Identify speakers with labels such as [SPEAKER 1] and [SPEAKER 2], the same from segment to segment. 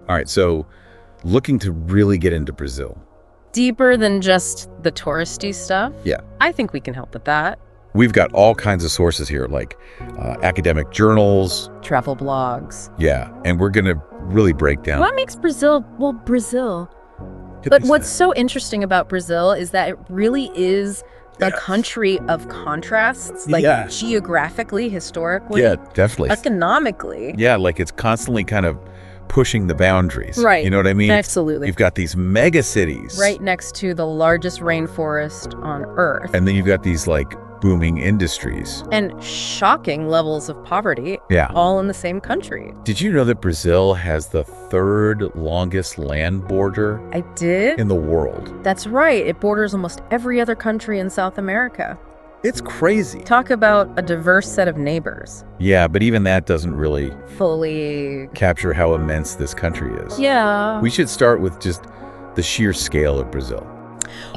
[SPEAKER 1] All right, so looking to really get into Brazil.
[SPEAKER 2] Deeper than just the touristy stuff?
[SPEAKER 1] Yeah.
[SPEAKER 2] I think we can help with that.
[SPEAKER 1] We've got all kinds of sources here, like academic journals.
[SPEAKER 2] Travel blogs.
[SPEAKER 1] Yeah, and we're going to really break down.
[SPEAKER 2] What makes Brazil, well, Brazil? But what's so interesting about Brazil is that it really is a country of contrasts, like geographically, historically.
[SPEAKER 1] Yeah, definitely.
[SPEAKER 2] Economically.
[SPEAKER 1] Yeah, like it's constantly kind of pushing the boundaries.
[SPEAKER 2] Right.
[SPEAKER 1] You know what I mean?
[SPEAKER 2] Absolutely.
[SPEAKER 1] You've got these mega cities.
[SPEAKER 2] Right next to the largest rainforest on Earth.
[SPEAKER 1] And then you've got these like booming industries.
[SPEAKER 2] And shocking levels of poverty.
[SPEAKER 1] Yeah.
[SPEAKER 2] All in the same country.
[SPEAKER 1] Did you know that Brazil has the third longest land border
[SPEAKER 2] I did?
[SPEAKER 1] in the world?
[SPEAKER 2] That's right. It borders almost every other country in South America.
[SPEAKER 1] It's crazy.
[SPEAKER 2] Talk about a diverse set of neighbors.
[SPEAKER 1] Yeah, but even that doesn't really
[SPEAKER 2] Fully
[SPEAKER 1] capture how immense this country is.
[SPEAKER 2] Yeah.
[SPEAKER 1] We should start with just the sheer scale of Brazil.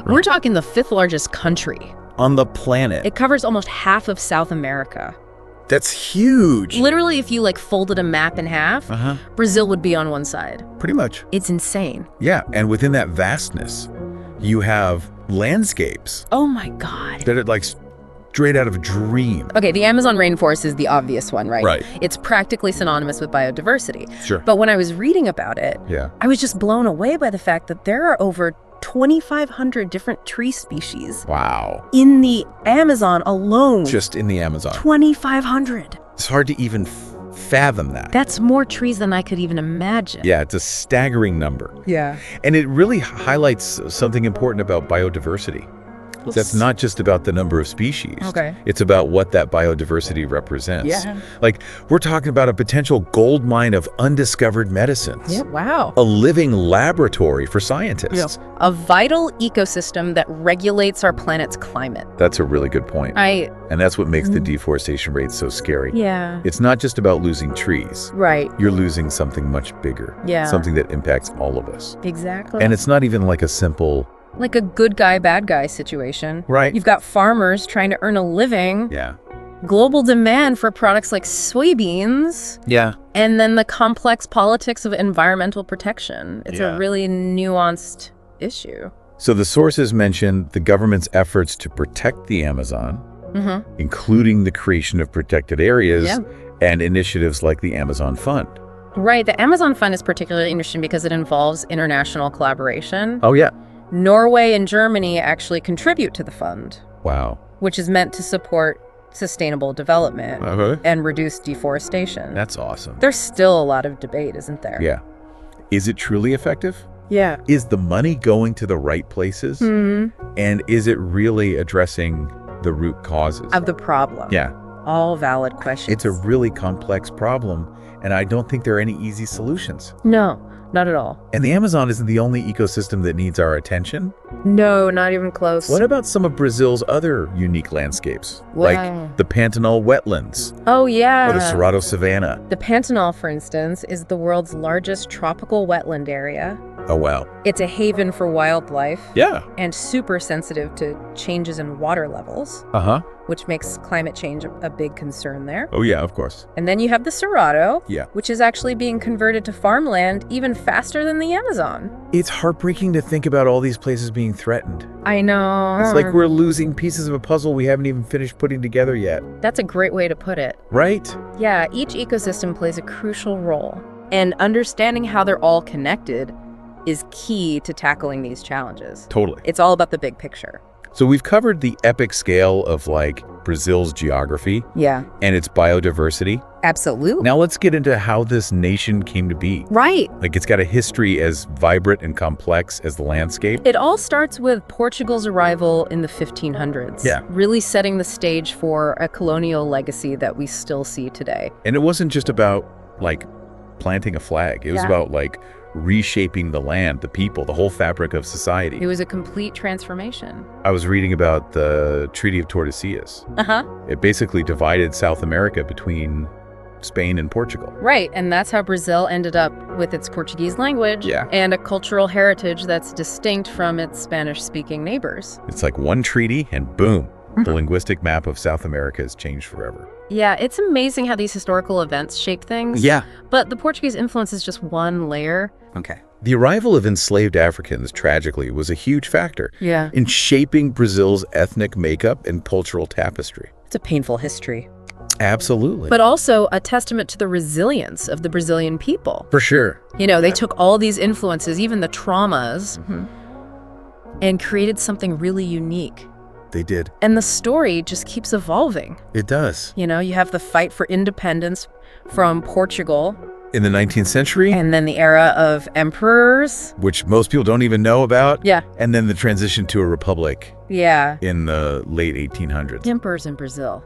[SPEAKER 2] We're talking the fifth largest country.
[SPEAKER 1] On the planet.
[SPEAKER 2] It covers almost half of South America.
[SPEAKER 1] That's huge.
[SPEAKER 2] Literally, if you like folded a map in half, Brazil would be on one side.
[SPEAKER 1] Pretty much.
[SPEAKER 2] It's insane.
[SPEAKER 1] Yeah, and within that vastness, you have landscapes
[SPEAKER 2] Oh my God.
[SPEAKER 1] that are like straight out of a dream.
[SPEAKER 2] Okay, the Amazon rainforest is the obvious one, right?
[SPEAKER 1] Right.
[SPEAKER 2] It's practically synonymous with biodiversity.
[SPEAKER 1] Sure.
[SPEAKER 2] But when I was reading about it,
[SPEAKER 1] Yeah.
[SPEAKER 2] I was just blown away by the fact that there are over 2,500 different tree species
[SPEAKER 1] Wow.
[SPEAKER 2] in the Amazon alone.
[SPEAKER 1] Just in the Amazon.
[SPEAKER 2] 2,500.
[SPEAKER 1] It's hard to even fathom that.
[SPEAKER 2] That's more trees than I could even imagine.
[SPEAKER 1] Yeah, it's a staggering number.
[SPEAKER 2] Yeah.
[SPEAKER 1] And it really highlights something important about biodiversity. That's not just about the number of species.
[SPEAKER 2] Okay.
[SPEAKER 1] It's about what that biodiversity represents.
[SPEAKER 2] Yeah.
[SPEAKER 1] Like, we're talking about a potential gold mine of undiscovered medicines.
[SPEAKER 2] Yeah, wow.
[SPEAKER 1] A living laboratory for scientists.
[SPEAKER 2] A vital ecosystem that regulates our planet's climate.
[SPEAKER 1] That's a really good point. And that's what makes the deforestation rate so scary.
[SPEAKER 2] Yeah.
[SPEAKER 1] It's not just about losing trees.
[SPEAKER 2] Right.
[SPEAKER 1] You're losing something much bigger.
[SPEAKER 2] Yeah.
[SPEAKER 1] Something that impacts all of us.
[SPEAKER 2] Exactly.
[SPEAKER 1] And it's not even like a simple...
[SPEAKER 2] like a good guy, bad guy situation.
[SPEAKER 1] Right.
[SPEAKER 2] You've got farmers trying to earn a living.
[SPEAKER 1] Yeah.
[SPEAKER 2] Global demand for products like soybeans.
[SPEAKER 1] Yeah.
[SPEAKER 2] And then the complex politics of environmental protection. It's
[SPEAKER 1] Yeah.
[SPEAKER 2] a really nuanced issue.
[SPEAKER 1] So the sources mentioned the government's efforts to protect the Amazon, including the creation of protected areas and initiatives like the Amazon Fund.
[SPEAKER 2] Right. The Amazon Fund is particularly interesting because it involves international collaboration.
[SPEAKER 1] Oh, yeah.
[SPEAKER 2] Norway and Germany actually contribute to the fund,
[SPEAKER 1] Wow.
[SPEAKER 2] which is meant to support sustainable development and reduce deforestation.
[SPEAKER 1] That's awesome.
[SPEAKER 2] There's still a lot of debate, isn't there?
[SPEAKER 1] Yeah. Is it truly effective?
[SPEAKER 2] Yeah.
[SPEAKER 1] Is the money going to the right places? And is it really addressing the root causes?
[SPEAKER 2] Of the problem.
[SPEAKER 1] Yeah.
[SPEAKER 2] All valid questions.
[SPEAKER 1] It's a really complex problem, and I don't think there are any easy solutions.
[SPEAKER 2] No, not at all.
[SPEAKER 1] And the Amazon isn't the only ecosystem that needs our attention.
[SPEAKER 2] No, not even close.
[SPEAKER 1] What about some of Brazil's other unique landscapes?
[SPEAKER 2] Wow.
[SPEAKER 1] Like the Pantanal wetlands
[SPEAKER 2] Oh, yeah.
[SPEAKER 1] or the Cerrado Savanna?
[SPEAKER 2] The Pantanal, for instance, is the world's largest tropical wetland area.
[SPEAKER 1] Oh, wow.
[SPEAKER 2] It's a haven for wildlife
[SPEAKER 1] Yeah.
[SPEAKER 2] and super sensitive to changes in water levels, which makes climate change a big concern there.
[SPEAKER 1] Oh, yeah, of course.
[SPEAKER 2] And then you have the Cerrado,
[SPEAKER 1] Yeah.
[SPEAKER 2] which is actually being converted to farmland even faster than the Amazon.
[SPEAKER 1] It's heartbreaking to think about all these places being threatened.
[SPEAKER 2] I know.
[SPEAKER 1] It's like we're losing pieces of a puzzle we haven't even finished putting together yet.
[SPEAKER 2] That's a great way to put it.
[SPEAKER 1] Right?
[SPEAKER 2] Yeah, each ecosystem plays a crucial role. And understanding how they're all connected is key to tackling these challenges.
[SPEAKER 1] Totally.
[SPEAKER 2] It's all about the big picture.
[SPEAKER 1] So we've covered the epic scale of like Brazil's geography
[SPEAKER 2] Yeah,
[SPEAKER 1] and its biodiversity.
[SPEAKER 2] absolutely.
[SPEAKER 1] Now let's get into how this nation came to be.
[SPEAKER 2] Right.
[SPEAKER 1] Like it's got a history as vibrant and complex as the landscape.
[SPEAKER 2] It all starts with Portugal's arrival in the 1500s.
[SPEAKER 1] Yeah.
[SPEAKER 2] Really setting the stage for a colonial legacy that we still see today.
[SPEAKER 1] And it wasn't just about like planting a flag. It was about like reshaping the land, the people, the whole fabric of society.
[SPEAKER 2] It was a complete transformation.
[SPEAKER 1] I was reading about the Treaty of Tordesillas. It basically divided South America between Spain and Portugal.
[SPEAKER 2] Right, and that's how Brazil ended up with its Portuguese language and a cultural heritage that's distinct from its Spanish-speaking neighbors.
[SPEAKER 1] It's like one treaty and boom, The linguistic map of South America has changed forever.
[SPEAKER 2] Yeah, it's amazing how these historical events shape things.
[SPEAKER 1] Yeah.
[SPEAKER 2] But the Portuguese influence is just one layer.
[SPEAKER 3] Okay.
[SPEAKER 1] The arrival of enslaved Africans, tragically, was a huge factor in shaping Brazil's ethnic makeup and cultural tapestry.
[SPEAKER 3] It's a painful history.
[SPEAKER 1] Absolutely.
[SPEAKER 2] But also a testament to the resilience of the Brazilian people.
[SPEAKER 1] For sure.
[SPEAKER 2] You know, they took all these influences, even the traumas, and created something really unique.
[SPEAKER 1] They did.
[SPEAKER 2] And the story just keeps evolving.
[SPEAKER 1] It does.
[SPEAKER 2] You know, you have the fight for independence from Portugal.
[SPEAKER 1] In the 19th century.
[SPEAKER 2] And then the era of emperors.
[SPEAKER 1] Which most people don't even know about.
[SPEAKER 2] Yeah.
[SPEAKER 1] And then the transition to a republic.
[SPEAKER 2] Yeah.
[SPEAKER 1] In the late 1800s.
[SPEAKER 2] Emperors in Brazil.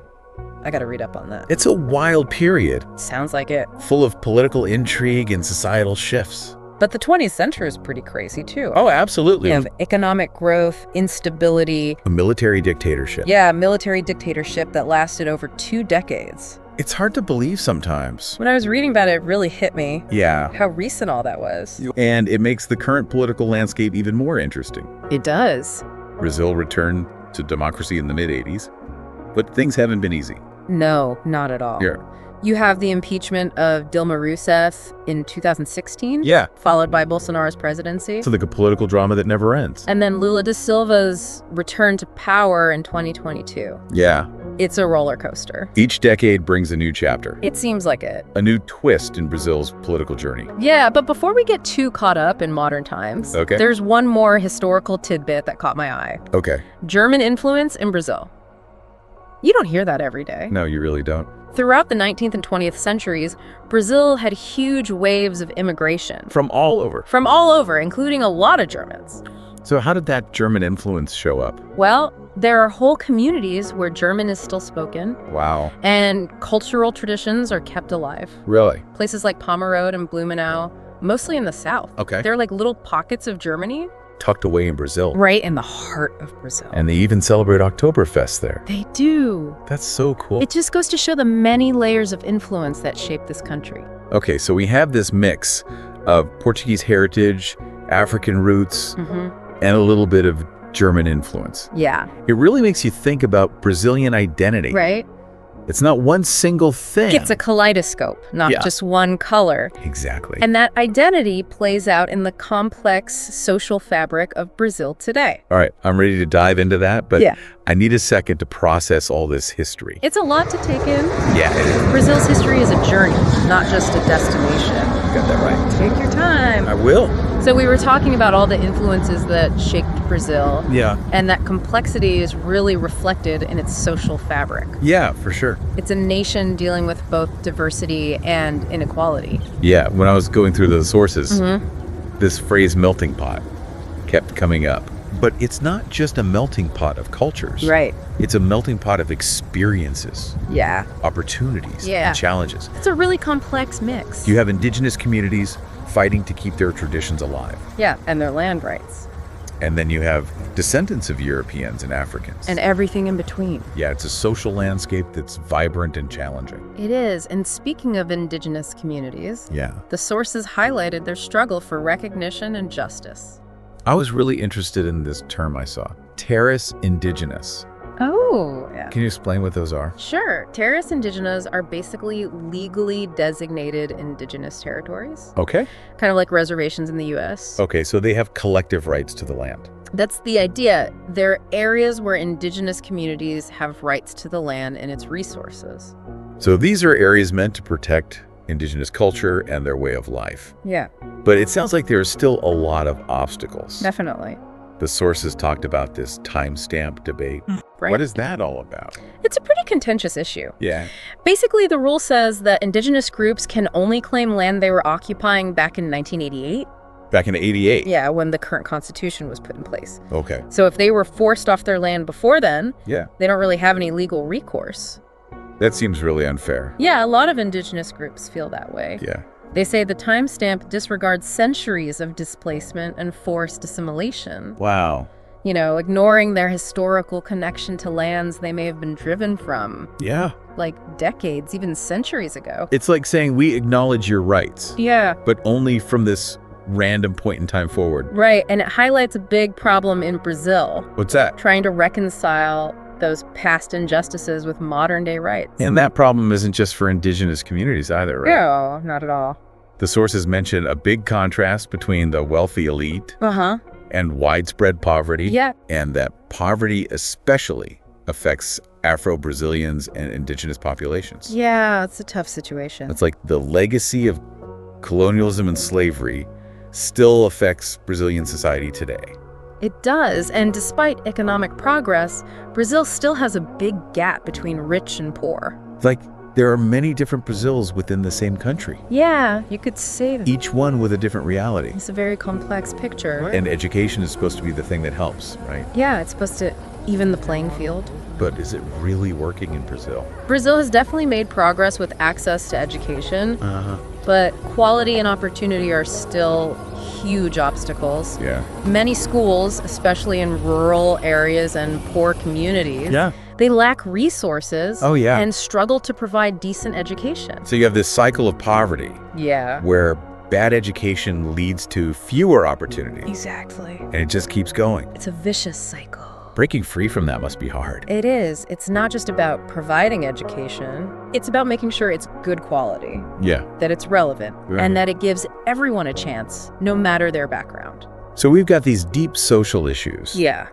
[SPEAKER 2] I got to read up on that.
[SPEAKER 1] It's a wild period.
[SPEAKER 2] Sounds like it.
[SPEAKER 1] Full of political intrigue and societal shifts.
[SPEAKER 2] But the 20th century is pretty crazy, too.
[SPEAKER 1] Oh, absolutely.
[SPEAKER 2] You have economic growth, instability.
[SPEAKER 1] A military dictatorship.
[SPEAKER 2] Yeah, a military dictatorship that lasted over 2 decades.
[SPEAKER 1] It's hard to believe sometimes.
[SPEAKER 2] When I was reading about it, it really hit me.
[SPEAKER 1] Yeah.
[SPEAKER 2] How recent all that was.
[SPEAKER 1] And it makes the current political landscape even more interesting.
[SPEAKER 2] It does.
[SPEAKER 1] Brazil returned to democracy in the mid-'80s, but things haven't been easy.
[SPEAKER 2] No, not at all.
[SPEAKER 1] Yeah.
[SPEAKER 2] You have the impeachment of Dilma Rousseff in 2016.
[SPEAKER 1] Yeah.
[SPEAKER 2] Followed by Bolsonaro's presidency.
[SPEAKER 1] So like a political drama that never ends.
[SPEAKER 2] And then Lula da Silva's return to power in 2022.
[SPEAKER 1] Yeah.
[SPEAKER 2] It's a roller coaster.
[SPEAKER 1] Each decade brings a new chapter.
[SPEAKER 2] It seems like it.
[SPEAKER 1] A new twist in Brazil's political journey.
[SPEAKER 2] Yeah, but before we get too caught up in modern times, there's one more historical tidbit that caught my eye.
[SPEAKER 1] Okay.
[SPEAKER 2] German influence in Brazil. You don't hear that every day.
[SPEAKER 1] No, you really don't.
[SPEAKER 2] Throughout the 19th and 20th centuries, Brazil had huge waves of immigration.
[SPEAKER 1] From all over.
[SPEAKER 2] From all over, including a lot of Germans.
[SPEAKER 1] So how did that German influence show up?
[SPEAKER 2] Well, there are whole communities where German is still spoken.
[SPEAKER 1] Wow.
[SPEAKER 2] And cultural traditions are kept alive.
[SPEAKER 1] Really?
[SPEAKER 2] Places like Pomerode and Blumenau, mostly in the south.
[SPEAKER 1] Okay.
[SPEAKER 2] They're like little pockets of Germany.
[SPEAKER 1] Tucked away in Brazil.
[SPEAKER 2] Right in the heart of Brazil.
[SPEAKER 1] And they even celebrate Oktoberfest there.
[SPEAKER 2] They do.
[SPEAKER 1] That's so cool.
[SPEAKER 2] It just goes to show the many layers of influence that shape this country.
[SPEAKER 1] Okay, so we have this mix of Portuguese heritage, African roots, and a little bit of German influence.
[SPEAKER 2] Yeah.
[SPEAKER 1] It really makes you think about Brazilian identity.
[SPEAKER 2] Right.
[SPEAKER 1] It's not one single thing.
[SPEAKER 2] It's a kaleidoscope, not just one color.
[SPEAKER 1] Exactly.
[SPEAKER 2] And that identity plays out in the complex social fabric of Brazil today.
[SPEAKER 1] All right, I'm ready to dive into that, but I need a second to process all this history.
[SPEAKER 2] It's a lot to take in.
[SPEAKER 1] Yeah, it is.
[SPEAKER 2] Brazil's history is a journey, not just a destination.
[SPEAKER 1] Got that right.
[SPEAKER 2] Take your time.
[SPEAKER 1] I will.
[SPEAKER 2] So we were talking about all the influences that shaped Brazil.
[SPEAKER 1] Yeah.
[SPEAKER 2] And that complexity is really reflected in its social fabric.
[SPEAKER 1] Yeah, for sure.
[SPEAKER 2] It's a nation dealing with both diversity and inequality.
[SPEAKER 1] Yeah, when I was going through the sources, this phrase melting pot kept coming up. But it's not just a melting pot of cultures.
[SPEAKER 2] Right.
[SPEAKER 1] It's a melting pot of experiences.
[SPEAKER 2] Yeah.
[SPEAKER 1] Opportunities. And challenges.
[SPEAKER 2] It's a really complex mix.
[SPEAKER 1] You have indigenous communities fighting to keep their traditions alive.
[SPEAKER 2] Yeah, and their land rights.
[SPEAKER 1] And then you have descendants of Europeans and Africans.
[SPEAKER 2] And everything in between.
[SPEAKER 1] Yeah, it's a social landscape that's vibrant and challenging.
[SPEAKER 2] It is. And speaking of indigenous communities, the sources highlighted their struggle for recognition and justice.
[SPEAKER 1] I was really interested in this term I saw, terras indígenas.
[SPEAKER 2] Oh, yeah.
[SPEAKER 1] Can you explain what those are?
[SPEAKER 2] Sure. Terras indígenas are basically legally designated indigenous territories.
[SPEAKER 1] Okay.
[SPEAKER 2] Kind of like reservations in the U.S.
[SPEAKER 1] Okay, so they have collective rights to the land.
[SPEAKER 2] That's the idea. They're areas where indigenous communities have rights to the land and its resources.
[SPEAKER 1] So these are areas meant to protect indigenous culture and their way of life.
[SPEAKER 2] Yeah.
[SPEAKER 1] But it sounds like there are still a lot of obstacles.
[SPEAKER 2] Definitely.
[SPEAKER 1] The sources talked about this timestamp debate.
[SPEAKER 2] Right.
[SPEAKER 1] What is that all about?
[SPEAKER 2] It's a pretty contentious issue.
[SPEAKER 1] Yeah.
[SPEAKER 2] Basically, the rule says that indigenous groups can only claim land they were occupying back in 1988.
[SPEAKER 1] Back in 88?
[SPEAKER 2] Yeah, when the current constitution was put in place.
[SPEAKER 1] Okay.
[SPEAKER 2] So if they were forced off their land before then, they don't really have any legal recourse.
[SPEAKER 1] That seems really unfair.
[SPEAKER 2] Yeah, a lot of indigenous groups feel that way.
[SPEAKER 1] Yeah.
[SPEAKER 2] They say the timestamp disregards centuries of displacement and forced assimilation.
[SPEAKER 1] Wow.
[SPEAKER 2] You know, ignoring their historical connection to lands they may have been driven from.
[SPEAKER 1] Yeah.
[SPEAKER 2] Like decades, even centuries ago.
[SPEAKER 1] It's like saying we acknowledge your rights.
[SPEAKER 2] Yeah.
[SPEAKER 1] But only from this random point in time forward.
[SPEAKER 2] Right, and it highlights a big problem in Brazil.
[SPEAKER 1] What's that?
[SPEAKER 2] Trying to reconcile those past injustices with modern-day rights.
[SPEAKER 1] And that problem isn't just for indigenous communities either, right?
[SPEAKER 2] No, not at all.
[SPEAKER 1] The sources mention a big contrast between the wealthy elite and widespread poverty.
[SPEAKER 2] Yeah.
[SPEAKER 1] And that poverty especially affects Afro-Brazilians and indigenous populations.
[SPEAKER 2] Yeah, it's a tough situation.
[SPEAKER 1] It's like the legacy of colonialism and slavery still affects Brazilian society today.
[SPEAKER 2] It does, and despite economic progress, Brazil still has a big gap between rich and poor.
[SPEAKER 1] Like, there are many different Brazils within the same country.
[SPEAKER 2] Yeah, you could say that.
[SPEAKER 1] Each one with a different reality.
[SPEAKER 2] It's a very complex picture.
[SPEAKER 1] And education is supposed to be the thing that helps, right?
[SPEAKER 2] Yeah, it's supposed to even the playing field.
[SPEAKER 1] But is it really working in Brazil?
[SPEAKER 2] Brazil has definitely made progress with access to education, but quality and opportunity are still huge obstacles.
[SPEAKER 1] Yeah.
[SPEAKER 2] Many schools, especially in rural areas and poor communities, they lack resources and struggle to provide decent education.
[SPEAKER 1] So you have this cycle of poverty.
[SPEAKER 2] Yeah.
[SPEAKER 1] Where bad education leads to fewer opportunities.
[SPEAKER 2] Exactly.
[SPEAKER 1] And it just keeps going.
[SPEAKER 2] It's a vicious cycle.
[SPEAKER 1] Breaking free from that must be hard.
[SPEAKER 2] It is. It's not just about providing education. It's about making sure it's good quality.
[SPEAKER 1] Yeah.
[SPEAKER 2] That it's relevant. And that it gives everyone a chance, no matter their background.
[SPEAKER 1] So we've got these deep social issues.
[SPEAKER 2] Yeah.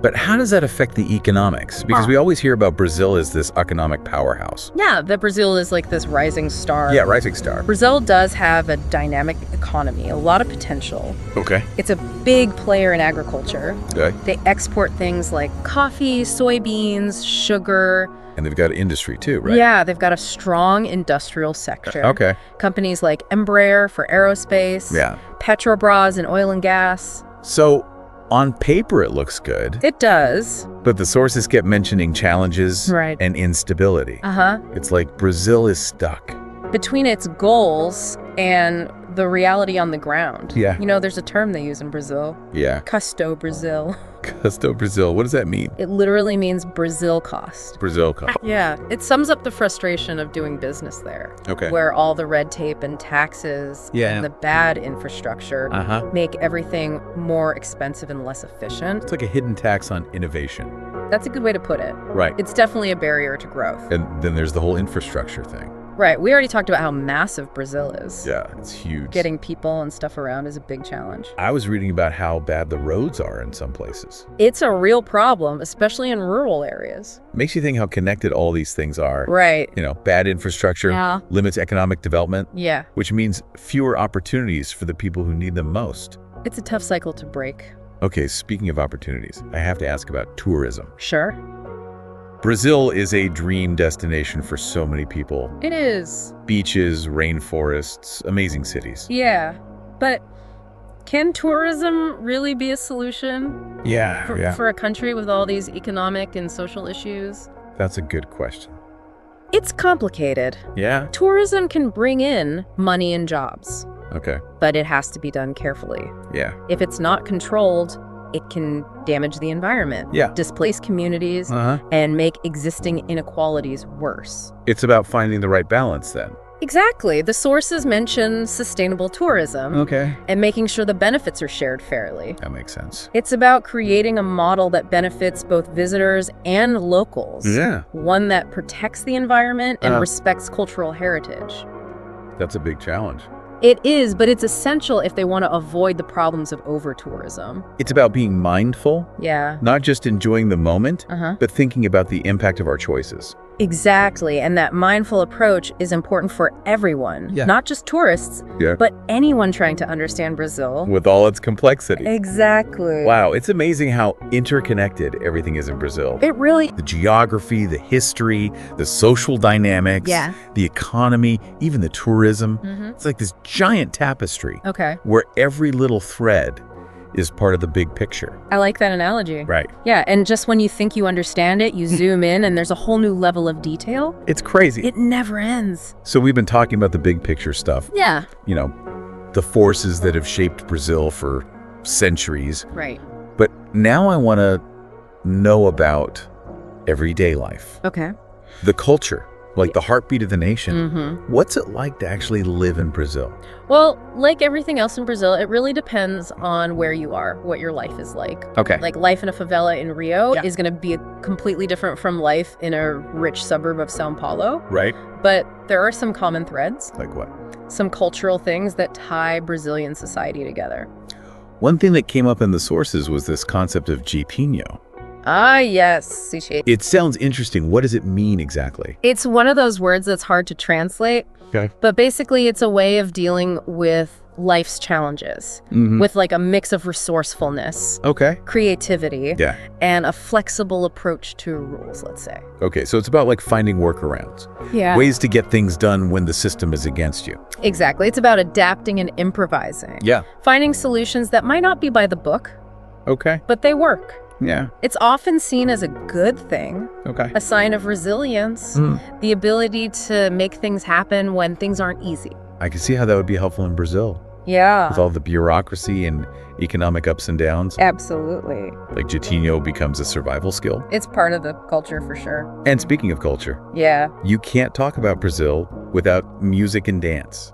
[SPEAKER 1] But how does that affect the economics? Because we always hear about Brazil as this economic powerhouse.
[SPEAKER 2] Yeah, that Brazil is like this rising star.
[SPEAKER 1] Yeah, rising star.
[SPEAKER 2] Brazil does have a dynamic economy, a lot of potential.
[SPEAKER 1] Okay.
[SPEAKER 2] It's a big player in agriculture.
[SPEAKER 1] Okay.
[SPEAKER 2] They export things like coffee, soybeans, sugar.
[SPEAKER 1] And they've got industry too, right?
[SPEAKER 2] Yeah, they've got a strong industrial sector.
[SPEAKER 1] Okay.
[SPEAKER 2] Companies like Embraer for aerospace.
[SPEAKER 1] Yeah.
[SPEAKER 2] Petrobras in oil and gas.
[SPEAKER 1] So on paper, it looks good.
[SPEAKER 2] It does.
[SPEAKER 1] But the sources kept mentioning challenges and instability. It's like Brazil is stuck.
[SPEAKER 2] Between its goals and the reality on the ground.
[SPEAKER 1] Yeah.
[SPEAKER 2] You know, there's a term they use in Brazil.
[SPEAKER 1] Yeah.
[SPEAKER 2] Custo Brazil.
[SPEAKER 1] Custo Brazil. What does that mean?
[SPEAKER 2] It literally means Brazil cost.
[SPEAKER 1] Brazil cost.
[SPEAKER 2] Yeah. It sums up the frustration of doing business there.
[SPEAKER 1] Okay.
[SPEAKER 2] Where all the red tape and taxes and the bad infrastructure make everything more expensive and less efficient.
[SPEAKER 1] It's like a hidden tax on innovation.
[SPEAKER 2] That's a good way to put it.
[SPEAKER 1] Right.
[SPEAKER 2] It's definitely a barrier to growth.
[SPEAKER 1] And then there's the whole infrastructure thing.
[SPEAKER 2] Right. We already talked about how massive Brazil is.
[SPEAKER 1] Yeah, it's huge.
[SPEAKER 2] Getting people and stuff around is a big challenge.
[SPEAKER 1] I was reading about how bad the roads are in some places.
[SPEAKER 2] It's a real problem, especially in rural areas.
[SPEAKER 1] Makes you think how connected all these things are.
[SPEAKER 2] Right.
[SPEAKER 1] You know, bad infrastructure limits economic development.
[SPEAKER 2] Yeah.
[SPEAKER 1] Which means fewer opportunities for the people who need them most.
[SPEAKER 2] It's a tough cycle to break.
[SPEAKER 1] Okay, speaking of opportunities, I have to ask about tourism.
[SPEAKER 2] Sure.
[SPEAKER 1] Brazil is a dream destination for so many people.
[SPEAKER 2] It is.
[SPEAKER 1] Beaches, rainforests, amazing cities.
[SPEAKER 2] Yeah. But can tourism really be a solution? For a country with all these economic and social issues?
[SPEAKER 1] That's a good question.
[SPEAKER 2] It's complicated.
[SPEAKER 1] Yeah?
[SPEAKER 2] Tourism can bring in money and jobs.
[SPEAKER 1] Okay.
[SPEAKER 2] But it has to be done carefully.
[SPEAKER 1] Yeah.
[SPEAKER 2] If it's not controlled, it can damage the environment, displace communities, and make existing inequalities worse.
[SPEAKER 1] It's about finding the right balance then.
[SPEAKER 2] Exactly. The sources mention sustainable tourism and making sure the benefits are shared fairly.
[SPEAKER 1] That makes sense.
[SPEAKER 2] It's about creating a model that benefits both visitors and locals.
[SPEAKER 1] Yeah.
[SPEAKER 2] One that protects the environment and respects cultural heritage.
[SPEAKER 1] That's a big challenge.
[SPEAKER 2] It is, but it's essential if they want to avoid the problems of over-tourism.
[SPEAKER 1] It's about being mindful.
[SPEAKER 2] Yeah.
[SPEAKER 1] Not just enjoying the moment, but thinking about the impact of our choices.
[SPEAKER 2] Exactly, and that mindful approach is important for everyone, not just tourists, but anyone trying to understand Brazil.
[SPEAKER 1] With all its complexity.
[SPEAKER 2] Exactly.
[SPEAKER 1] Wow, it's amazing how interconnected everything is in Brazil.
[SPEAKER 2] It really...
[SPEAKER 1] The geography, the history, the social dynamics, the economy, even the tourism. It's like this giant tapestry where every little thread is part of the big picture.
[SPEAKER 2] I like that analogy.
[SPEAKER 1] Right.
[SPEAKER 2] Yeah, and just when you think you understand it, you zoom in and there's a whole new level of detail.
[SPEAKER 1] It's crazy.
[SPEAKER 2] It never ends.
[SPEAKER 1] So we've been talking about the big picture stuff.
[SPEAKER 2] Yeah.
[SPEAKER 1] You know, the forces that have shaped Brazil for centuries.
[SPEAKER 2] Right.
[SPEAKER 1] But now I want to know about everyday life.
[SPEAKER 2] Okay.
[SPEAKER 1] The culture. like the heartbeat of the nation. What's it like to actually live in Brazil?
[SPEAKER 2] Well, like everything else in Brazil, it really depends on where you are, what your life is like.
[SPEAKER 1] Okay.
[SPEAKER 2] Like life in a favela in Rio is going to be completely different from life in a rich suburb of Sao Paulo.
[SPEAKER 1] Right.
[SPEAKER 2] But there are some common threads.
[SPEAKER 1] Like what?
[SPEAKER 2] Some cultural things that tie Brazilian society together.
[SPEAKER 1] One thing that came up in the sources was this concept of jeitinho.
[SPEAKER 2] Ah, yes.
[SPEAKER 1] It sounds interesting. What does it mean exactly?
[SPEAKER 2] It's one of those words that's hard to translate.
[SPEAKER 1] Okay.
[SPEAKER 2] But basically, it's a way of dealing with life's challenges with like a mix of resourcefulness, creativity, and a flexible approach to rules, let's say.
[SPEAKER 1] Okay, so it's about like finding workarounds.
[SPEAKER 2] Yeah.
[SPEAKER 1] Ways to get things done when the system is against you.
[SPEAKER 2] Exactly. It's about adapting and improvising.
[SPEAKER 1] Yeah.
[SPEAKER 2] Finding solutions that might not be by the book.
[SPEAKER 1] Okay.
[SPEAKER 2] But they work.
[SPEAKER 1] Yeah.
[SPEAKER 2] It's often seen as a good thing.
[SPEAKER 1] Okay.
[SPEAKER 2] A sign of resilience, the ability to make things happen when things aren't easy.
[SPEAKER 1] I can see how that would be helpful in Brazil.
[SPEAKER 2] Yeah.
[SPEAKER 1] With all the bureaucracy and economic ups and downs.
[SPEAKER 2] Absolutely.
[SPEAKER 1] Like jeitinho becomes a survival skill.
[SPEAKER 2] It's part of the culture for sure.
[SPEAKER 1] And speaking of culture.
[SPEAKER 2] Yeah.
[SPEAKER 1] You can't talk about Brazil without music and dance.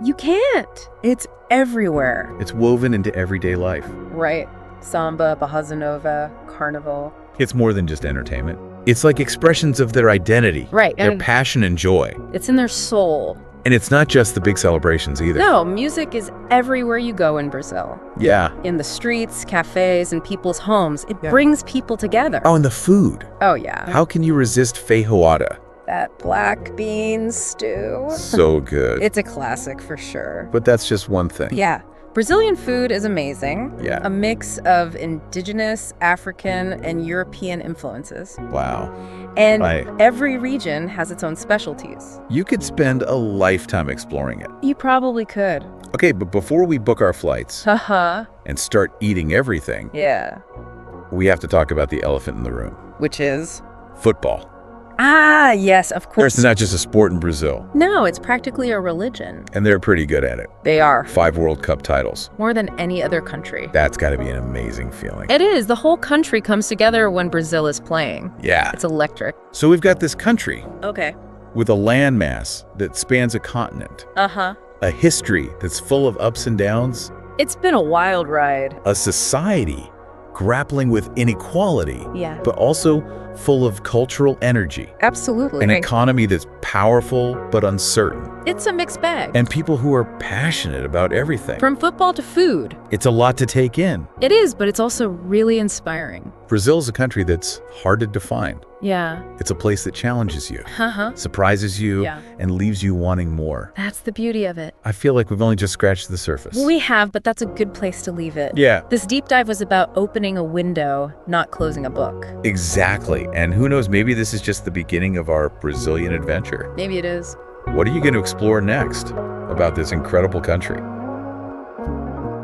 [SPEAKER 2] You can't. It's everywhere.
[SPEAKER 1] It's woven into everyday life.
[SPEAKER 2] Right. Samba, bossa nova, carnival.
[SPEAKER 1] It's more than just entertainment. It's like expressions of their identity.
[SPEAKER 2] Right.
[SPEAKER 1] Their passion and joy.
[SPEAKER 2] It's in their soul.
[SPEAKER 1] And it's not just the big celebrations either.
[SPEAKER 2] No, music is everywhere you go in Brazil.
[SPEAKER 1] Yeah.
[SPEAKER 2] In the streets, cafes, and people's homes. It brings people together.
[SPEAKER 1] Oh, and the food.
[SPEAKER 2] Oh, yeah.
[SPEAKER 1] How can you resist feijoada?
[SPEAKER 2] That black bean stew.
[SPEAKER 1] So good.
[SPEAKER 2] It's a classic for sure.
[SPEAKER 1] But that's just one thing.
[SPEAKER 2] Yeah. Brazilian food is amazing.
[SPEAKER 1] Yeah.
[SPEAKER 2] A mix of indigenous, African, and European influences.
[SPEAKER 1] Wow.
[SPEAKER 2] And every region has its own specialties.
[SPEAKER 1] You could spend a lifetime exploring it.
[SPEAKER 2] You probably could.
[SPEAKER 1] Okay, but before we book our flights and start eating everything, we have to talk about the elephant in the room.
[SPEAKER 2] Which is?
[SPEAKER 1] Football.
[SPEAKER 2] Ah, yes, of course.
[SPEAKER 1] It's not just a sport in Brazil.
[SPEAKER 2] No, it's practically a religion.
[SPEAKER 1] And they're pretty good at it.
[SPEAKER 2] They are.
[SPEAKER 1] 5 World Cup titles.
[SPEAKER 2] More than any other country.
[SPEAKER 1] That's got to be an amazing feeling.
[SPEAKER 2] It is. The whole country comes together when Brazil is playing.
[SPEAKER 1] Yeah.
[SPEAKER 2] It's electric.
[SPEAKER 1] So we've got this country.
[SPEAKER 2] Okay.
[SPEAKER 1] With a landmass that spans a continent. A history that's full of ups and downs.
[SPEAKER 2] It's been a wild ride.
[SPEAKER 1] A society grappling with inequality.
[SPEAKER 2] Yeah.
[SPEAKER 1] But also full of cultural energy.
[SPEAKER 2] Absolutely.
[SPEAKER 1] An economy that's powerful but uncertain.
[SPEAKER 2] It's a mixed bag.
[SPEAKER 1] And people who are passionate about everything.
[SPEAKER 2] From football to food.
[SPEAKER 1] It's a lot to take in.
[SPEAKER 2] It is, but it's also really inspiring.
[SPEAKER 1] Brazil's a country that's hard to define.
[SPEAKER 2] Yeah.
[SPEAKER 1] It's a place that challenges you, surprises you, and leaves you wanting more.
[SPEAKER 2] That's the beauty of it.
[SPEAKER 1] I feel like we've only just scratched the surface.
[SPEAKER 2] We have, but that's a good place to leave it.
[SPEAKER 1] Yeah.
[SPEAKER 2] This deep dive was about opening a window, not closing a book.
[SPEAKER 1] Exactly. And who knows, maybe this is just the beginning of our Brazilian adventure.
[SPEAKER 2] Maybe it is.
[SPEAKER 1] What are you going to explore next about this incredible country?